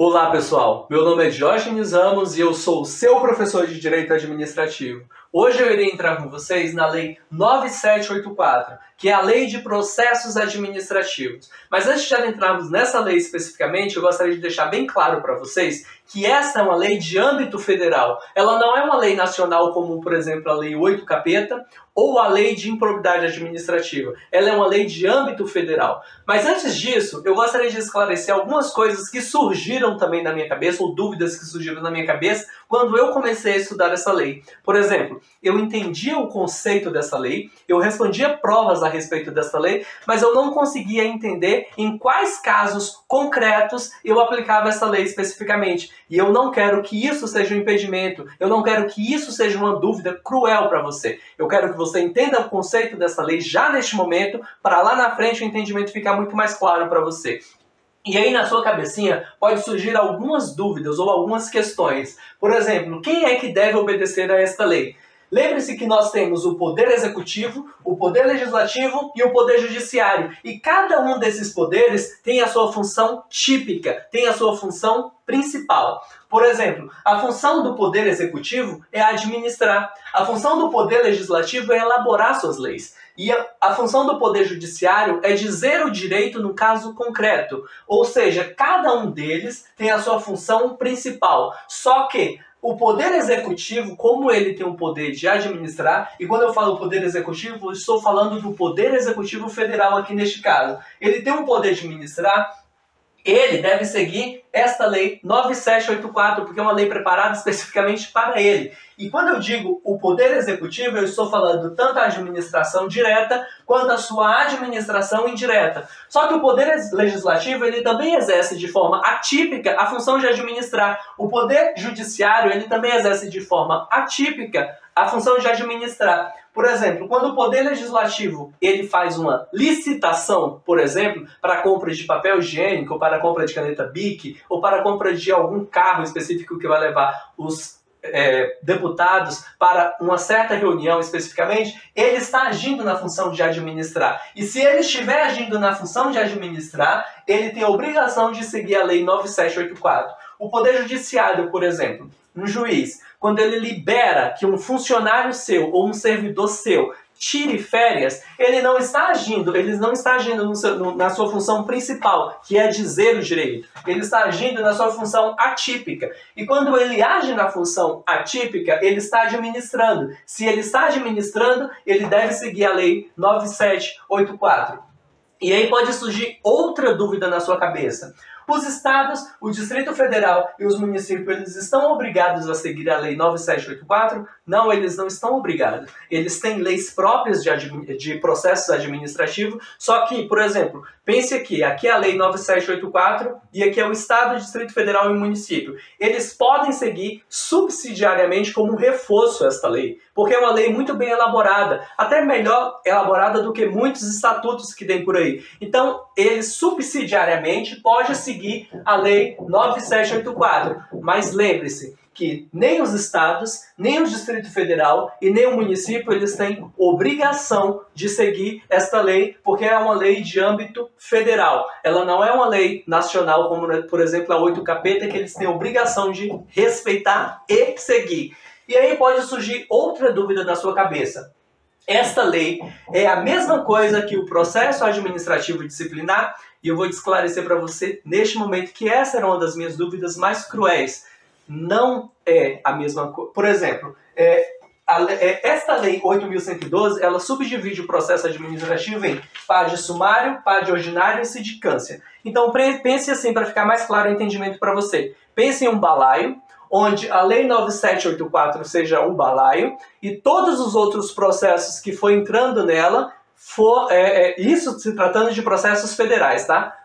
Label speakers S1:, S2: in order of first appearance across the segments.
S1: Olá pessoal, meu nome é Diógenes Ramos e eu sou o seu professor de Direito Administrativo. Hoje eu irei entrar com vocês na Lei 9784, que é a Lei de Processos Administrativos. Mas antes de adentrarmos nessa lei especificamente, eu gostaria de deixar bem claro para vocês que essa é uma lei de âmbito federal. Ela não é uma lei nacional como, por exemplo, a Lei 8 Capeta ou a Lei de Improbidade Administrativa. Ela é uma lei de âmbito federal. Mas antes disso, eu gostaria de esclarecer algumas coisas que surgiram também na minha cabeça, ou dúvidas que surgiram na minha cabeça, quando eu comecei a estudar essa lei. Por exemplo, eu entendia o conceito dessa lei, eu respondia provas a respeito dessa lei, mas eu não conseguia entender em quais casos concretos eu aplicava essa lei especificamente. E eu não quero que isso seja um impedimento, eu não quero que isso seja uma dúvida cruel para você. Eu quero que você entenda o conceito dessa lei já neste momento, para lá na frente o entendimento ficar muito mais claro para você. E aí na sua cabecinha pode surgir algumas dúvidas ou algumas questões. Por exemplo, quem é que deve obedecer a esta lei? Lembre-se que nós temos o Poder Executivo, o Poder Legislativo e o Poder Judiciário. E cada um desses poderes tem a sua função típica, tem a sua função principal. Por exemplo, a função do Poder Executivo é administrar. A função do Poder Legislativo é elaborar suas leis. E a função do Poder Judiciário é dizer o direito no caso concreto. Ou seja, cada um deles tem a sua função principal. Só que o Poder Executivo, como ele tem o poder de administrar, e quando eu falo Poder Executivo, eu estou falando do Poder Executivo Federal aqui neste caso. Ele tem o poder de administrar, ele deve seguir esta lei 9784, porque é uma lei preparada especificamente para ele. E quando eu digo o Poder Executivo, eu estou falando tanto a administração direta quanto a sua administração indireta. Só que o Poder Legislativo, ele também exerce de forma atípica a função de administrar. O Poder Judiciário, ele também exerce de forma atípica a função de administrar. Por exemplo, quando o Poder Legislativo ele faz uma licitação, por exemplo, para a compra de papel higiênico, ou para a compra de caneta Bic, ou para a compra de algum carro específico que vai levar os deputados para uma certa reunião especificamente, ele está agindo na função de administrar. E se ele estiver agindo na função de administrar, ele tem a obrigação de seguir a Lei 9784. O Poder Judiciário, por exemplo, um juiz, quando ele libera que um funcionário seu ou um servidor seu tire férias, ele não está agindo na sua função principal, que é dizer o direito. Ele está agindo na sua função atípica. E quando ele age na função atípica, ele está administrando. Se ele está administrando, ele deve seguir a Lei 9784. E aí pode surgir outra dúvida na sua cabeça. Os estados, o Distrito Federal e os municípios, eles estão obrigados a seguir a Lei 9784? Não, eles não estão obrigados. Eles têm leis próprias de processos administrativos, só que, por exemplo, pense aqui é a Lei 9784 e aqui é o Estado, o Distrito Federal e o município. Eles podem seguir subsidiariamente como um reforço esta lei, porque é uma lei muito bem elaborada, até melhor elaborada do que muitos estatutos que tem por aí. Então, eles subsidiariamente podem seguir a Lei 9784, mas lembre-se que nem os estados, nem o Distrito Federal e nem o município, eles têm obrigação de seguir esta lei, porque é uma lei de âmbito federal. Ela não é uma lei nacional, como, por exemplo, a 8 Capeta, que eles têm obrigação de respeitar e seguir. E aí pode surgir outra dúvida na sua cabeça. Esta lei é a mesma coisa que o processo administrativo disciplinar, e eu vou esclarecer para você neste momento que essa era uma das minhas dúvidas mais cruéis. Não é a mesma coisa. Por exemplo, esta lei 8.112, ela subdivide o processo administrativo em PAD sumário, PAD ordinário e sindicância. Então pense assim, para ficar mais claro o entendimento para você. Pense em um balaio, onde a Lei 9784 seja o balaio e todos os outros processos que for entrando nela, isso se tratando de processos federais, tá?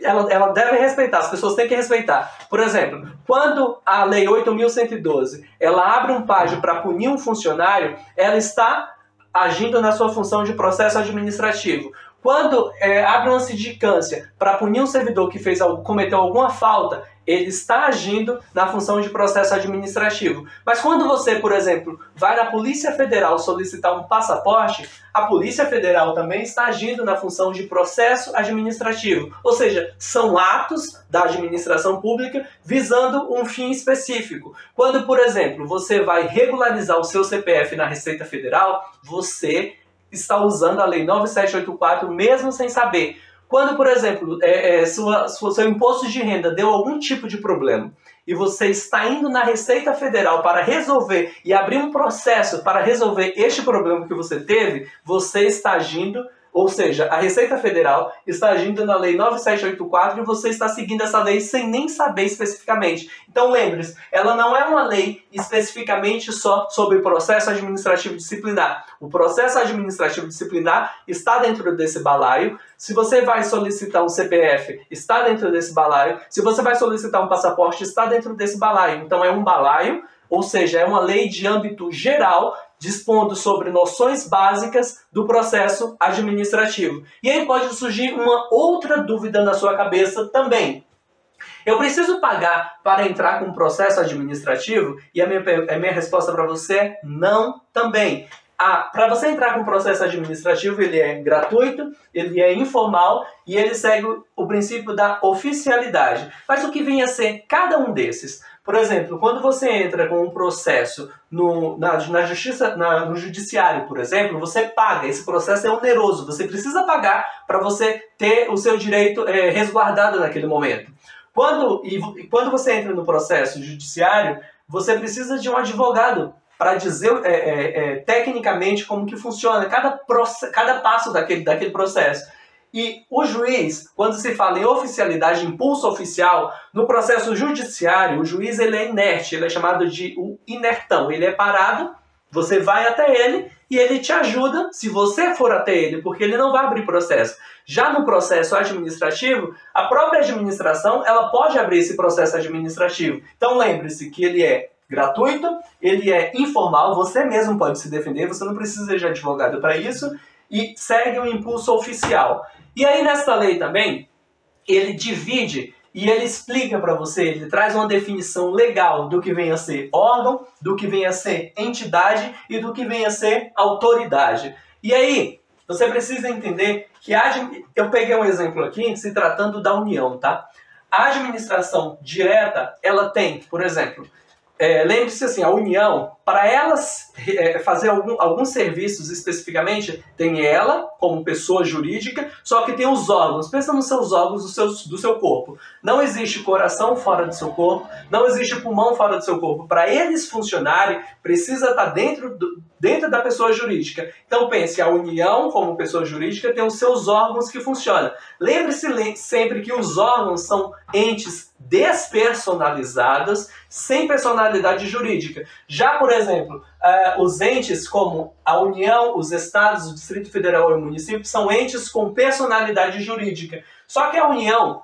S1: Ela deve respeitar, as pessoas têm que respeitar. Por exemplo, quando a Lei 8.112 ela abre um PAD para punir um funcionário, ela está agindo na sua função de processo administrativo. Quando abre uma sindicância para punir um servidor que cometeu alguma falta, ele está agindo na função de processo administrativo. Mas quando você, por exemplo, vai na Polícia Federal solicitar um passaporte, a Polícia Federal também está agindo na função de processo administrativo. Ou seja, são atos da administração pública visando um fim específico. Quando, por exemplo, você vai regularizar o seu CPF na Receita Federal, você está usando a Lei 9784 mesmo sem saber. Quando, por exemplo, seu imposto de renda deu algum tipo de problema e você está indo na Receita Federal para resolver e abrir um processo para resolver este problema que você teve, você está agindo, ou seja, a Receita Federal está agindo na Lei 9784 e você está seguindo essa lei sem nem saber especificamente. Então lembre-se, ela não é uma lei especificamente só sobre processo administrativo disciplinar. O processo administrativo disciplinar está dentro desse balaio. Se você vai solicitar um CPF, está dentro desse balaio. Se você vai solicitar um passaporte, está dentro desse balaio. Então é um balaio, ou seja, é uma lei de âmbito geral, dispondo sobre noções básicas do processo administrativo. E aí pode surgir uma outra dúvida na sua cabeça também. Eu preciso pagar para entrar com um processo administrativo? E a minha resposta para você é não também. Para você entrar com um processo administrativo, ele é gratuito, ele é informal e ele segue o princípio da oficialidade. Mas o que vem a ser cada um desses? Por exemplo, quando você entra com um processo no judiciário, por exemplo, você paga. Esse processo é oneroso, você precisa pagar para você ter o seu direito resguardado naquele momento. Quando você entra no processo judiciário, você precisa de um advogado para dizer tecnicamente como que funciona cada passo daquele processo. E o juiz, quando se fala em oficialidade, impulso oficial, no processo judiciário, o juiz ele é inerte, ele é chamado de o inertão. Ele é parado, você vai até ele e ele te ajuda se você for até ele, porque ele não vai abrir processo. Já no processo administrativo, a própria administração ela pode abrir esse processo administrativo. Então lembre-se que ele é gratuito, ele é informal, você mesmo pode se defender, você não precisa de advogado para isso, e segue o impulso oficial. E aí nessa lei também, ele divide e ele explica para você, ele traz uma definição legal do que vem a ser órgão, do que vem a ser entidade e do que vem a ser autoridade. E aí, você precisa entender que eu peguei um exemplo aqui, se tratando da União, tá? A administração direta, ela tem, por exemplo, lembre-se assim, a União, para elas fazer alguns serviços especificamente, tem ela como pessoa jurídica, só que tem os órgãos. Pensa nos seus órgãos do seu corpo. Não existe coração fora do seu corpo, não existe pulmão fora do seu corpo. Para eles funcionarem, precisa estar dentro da pessoa jurídica. Então pense, a União como pessoa jurídica tem os seus órgãos que funcionam. Lembre-se sempre que os órgãos são entes despersonalizados, sem personalidade jurídica. Já, por exemplo, os entes como a União, os estados, o Distrito Federal e o município são entes com personalidade jurídica. Só que a União,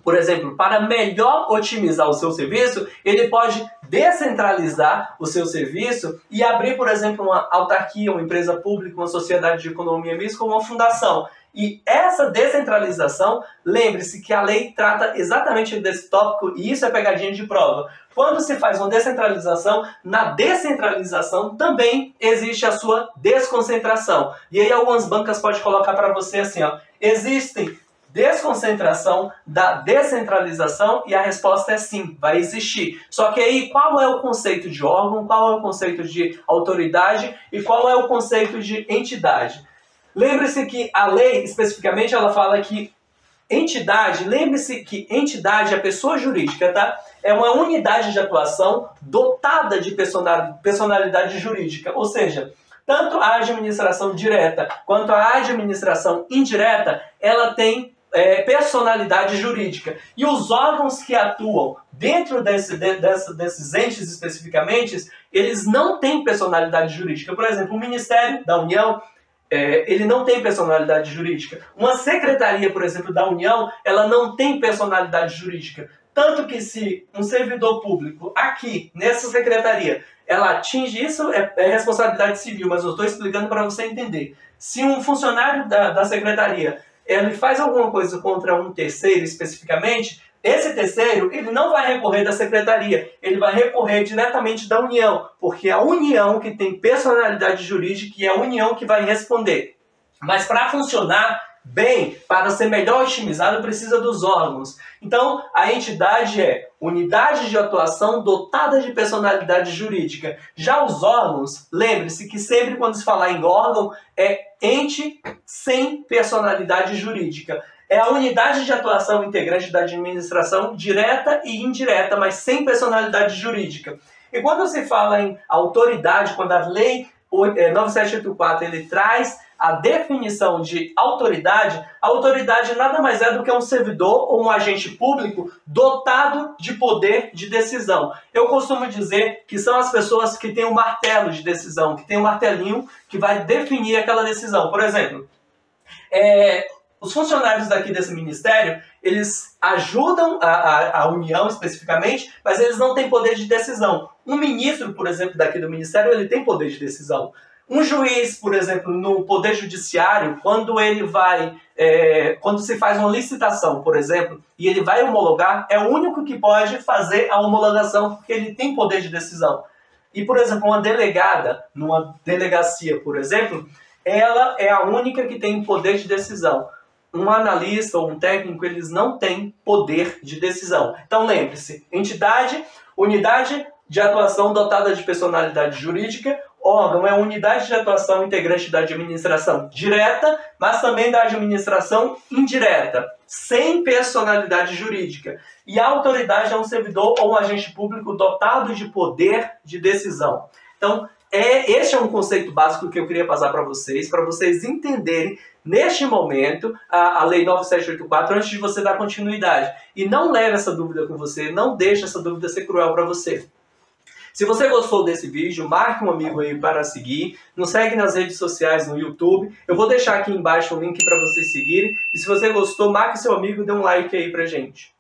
S1: por exemplo, para melhor otimizar o seu serviço, ele pode descentralizar o seu serviço e abrir, por exemplo, uma autarquia, uma empresa pública, uma sociedade de economia mista como uma fundação. E essa descentralização, lembre-se que a lei trata exatamente desse tópico e isso é pegadinha de prova. Quando se faz uma descentralização, na descentralização também existe a sua desconcentração. E aí algumas bancas podem colocar para você assim, ó, existem desconcentração da descentralização e a resposta é sim, vai existir. Só que aí qual é o conceito de órgão, qual é o conceito de autoridade e qual é o conceito de entidade? Lembre-se que a lei, especificamente, ela fala que entidade, lembre-se que entidade é pessoa jurídica, tá? É uma unidade de atuação dotada de personalidade jurídica, ou seja, tanto a administração direta quanto a administração indireta, ela tem personalidade jurídica. E os órgãos que atuam dentro desses entes especificamente, eles não têm personalidade jurídica. Por exemplo, o Ministério da União, ele não tem personalidade jurídica. Uma secretaria, por exemplo, da União, ela não tem personalidade jurídica. Tanto que se um servidor público aqui, nessa secretaria, ela atinge isso, é responsabilidade civil, mas eu estou explicando para você entender. se um funcionário da secretaria ele faz alguma coisa contra um terceiro especificamente, esse terceiro ele não vai recorrer da secretaria, ele vai recorrer diretamente da União, porque é a União que tem personalidade jurídica e é a União que vai responder. Mas para funcionar bem, para ser melhor otimizado, precisa dos órgãos. Então, a entidade é unidade de atuação dotada de personalidade jurídica. Já os órgãos, lembre-se que sempre quando se falar em órgão, é ente sem personalidade jurídica. É a unidade de atuação integrante da administração direta e indireta, mas sem personalidade jurídica. E quando se fala em autoridade, quando a lei 9784 ele traz a definição de autoridade, a autoridade nada mais é do que um servidor ou um agente público dotado de poder de decisão. Eu costumo dizer que são as pessoas que têm um martelo de decisão, que tem um martelinho que vai definir aquela decisão. Por exemplo, os funcionários daqui desse ministério, eles ajudam a União especificamente, mas eles não têm poder de decisão. Um ministro, por exemplo, daqui do ministério, ele tem poder de decisão. Um juiz, por exemplo, no Poder Judiciário, quando ele vai, quando se faz uma licitação, por exemplo, e ele vai homologar, é o único que pode fazer a homologação, porque ele tem poder de decisão. E, por exemplo, uma delegada, numa delegacia, por exemplo, ela é a única que tem poder de decisão. Um analista ou um técnico, eles não têm poder de decisão. Então, lembre-se, entidade, unidade de atuação dotada de personalidade jurídica, órgão é a unidade de atuação integrante da administração direta, mas também da administração indireta, sem personalidade jurídica. E a autoridade é um servidor ou um agente público dotado de poder de decisão. Então, este é um conceito básico que eu queria passar para vocês entenderem neste momento a Lei 9784 antes de você dar continuidade. E não leve essa dúvida com você, não deixe essa dúvida ser cruel para você. Se você gostou desse vídeo, marque um amigo aí para seguir. Nos segue nas redes sociais, no YouTube. Eu vou deixar aqui embaixo o link para vocês seguirem. E se você gostou, marque seu amigo e dê um like aí pra gente.